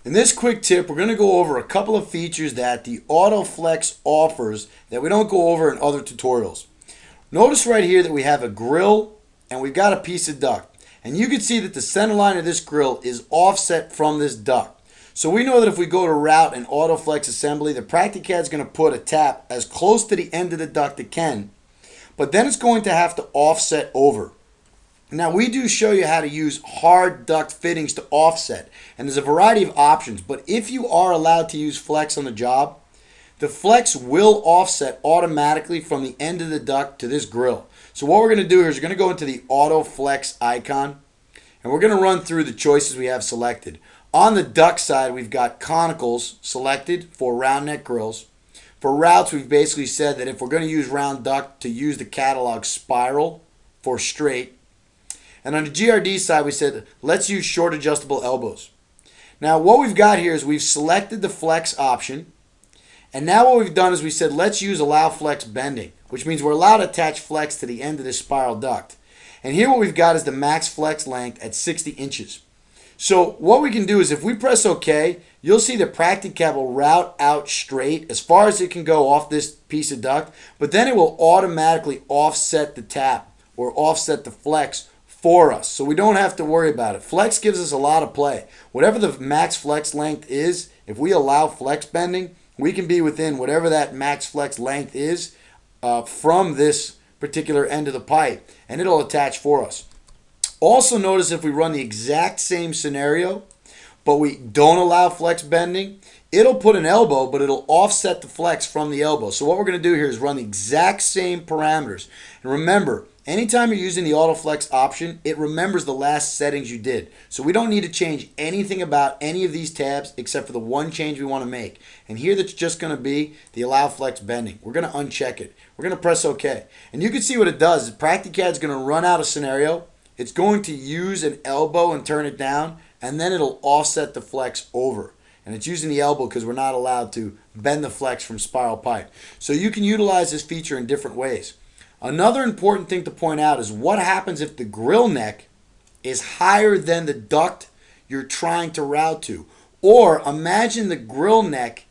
In this quick tip, we're going to go over a couple of features that the Autoflex offers that we don't go over in other tutorials. Notice right here that we have a grill and we've got a piece of duct. And you can see that the center line of this grill is offset from this duct. So we know that if we go to route and Autoflex assembly, the Practicad is going to put a tap as close to the end of the duct it can, but then it's going to have to offset over. Now we do show you how to use hard duct fittings to offset, and there's a variety of options, but if you are allowed to use flex on the job, the flex will offset automatically from the end of the duct to this grill. So what we're going to do here is we're going to go into the Autoflex icon, and we're going to run through the choices we have selected. On the duct side, we've got conicals selected for round neck grills. For routes, we've basically said that if we're going to use round duct, to use the catalog spiral for straight. And on the GRD side, we said, let's use short adjustable elbows. Now, what we've got here is we've selected the flex option. And now what we've done is we said, let's use allow flex bending, which means we're allowed to attach flex to the end of this spiral duct. And here what we've got is the max flex length at 60 inches. So what we can do is if we press OK, you'll see the Practicad will route out straight as far as it can go off this piece of duct, but then it will automatically offset the tap or offset the flex for us, so we don't have to worry about it. Flex gives us a lot of play. Whatever the max flex length is, if we allow flex bending, we can be within whatever that max flex length is from this particular end of the pipe, and it'll attach for us. Also notice if we run the exact same scenario, but we don't allow flex bending, it'll put an elbow, but it'll offset the flex from the elbow. So what we're going to do here is run the exact same parameters. And remember, anytime you're using the Autoflex option, it remembers the last settings you did. So we don't need to change anything about any of these tabs except for the one change we want to make. And here that's just going to be the allow flex bending. We're going to uncheck it. We're going to press OK. And you can see what it does. Practicad is going to run out a scenario. It's going to use an elbow and turn it down, and then it'll offset the flex over. And it's using the elbow because we're not allowed to bend the flex from spiral pipe. So you can utilize this feature in different ways. Another important thing to point out is what happens if the grill neck is higher than the duct you're trying to route to. Or imagine the grill neck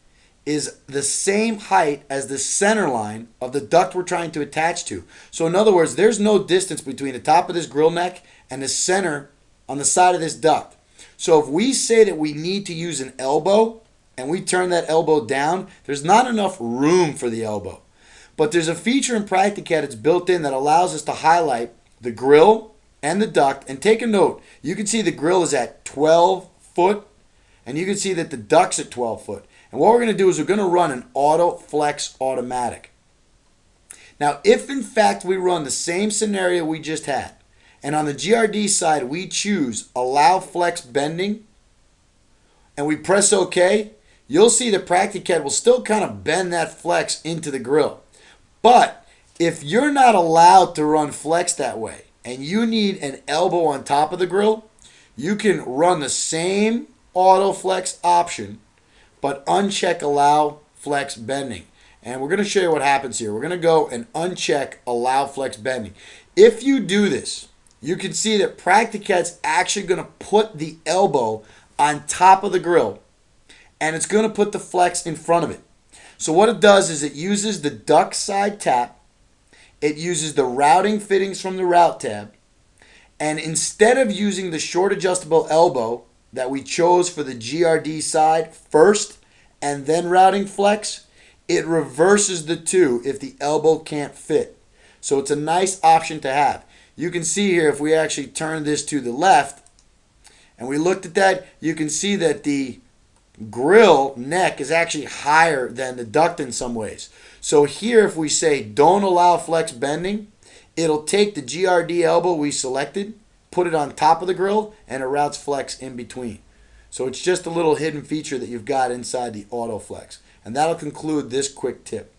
is the same height as the center line of the duct we're trying to attach to. So in other words, there's no distance between the top of this grill neck and the center on the side of this duct. So if we say that we need to use an elbow and we turn that elbow down, there's not enough room for the elbow. But there's a feature in Practicad that's built in that allows us to highlight the grill and the duct. And take a note, you can see the grill is at 12 foot and you can see that the duct's at 12 foot. And what we're going to do is we're going to run an Autoflex automatic. Now, if in fact we run the same scenario we just had, and on the GRD side we choose allow flex bending, and we press OK, you'll see the Practicad will still kind of bend that flex into the grill. But if you're not allowed to run flex that way, and you need an elbow on top of the grill, you can run the same Autoflex option, but uncheck allow flex bending. And we're going to show you what happens here. We're going to go and uncheck allow flex bending. If you do this, you can see that Practicad's actually going to put the elbow on top of the grill, and it's going to put the flex in front of it. So what it does is it uses the duct side tap, it uses the routing fittings from the route tab, and instead of using the short adjustable elbow that we chose for the GRD side first and then routing flex, it reverses the two if the elbow can't fit. So it's a nice option to have. You can see here if we actually turn this to the left and we looked at that, you can see that the grill neck is actually higher than the duct in some ways. So here if we say don't allow flex bending, it'll take the GRD elbow we selected, put it on top of the grill, and it routes flex in between. So it's just a little hidden feature that you've got inside the Autoflex. And that'll conclude this quick tip.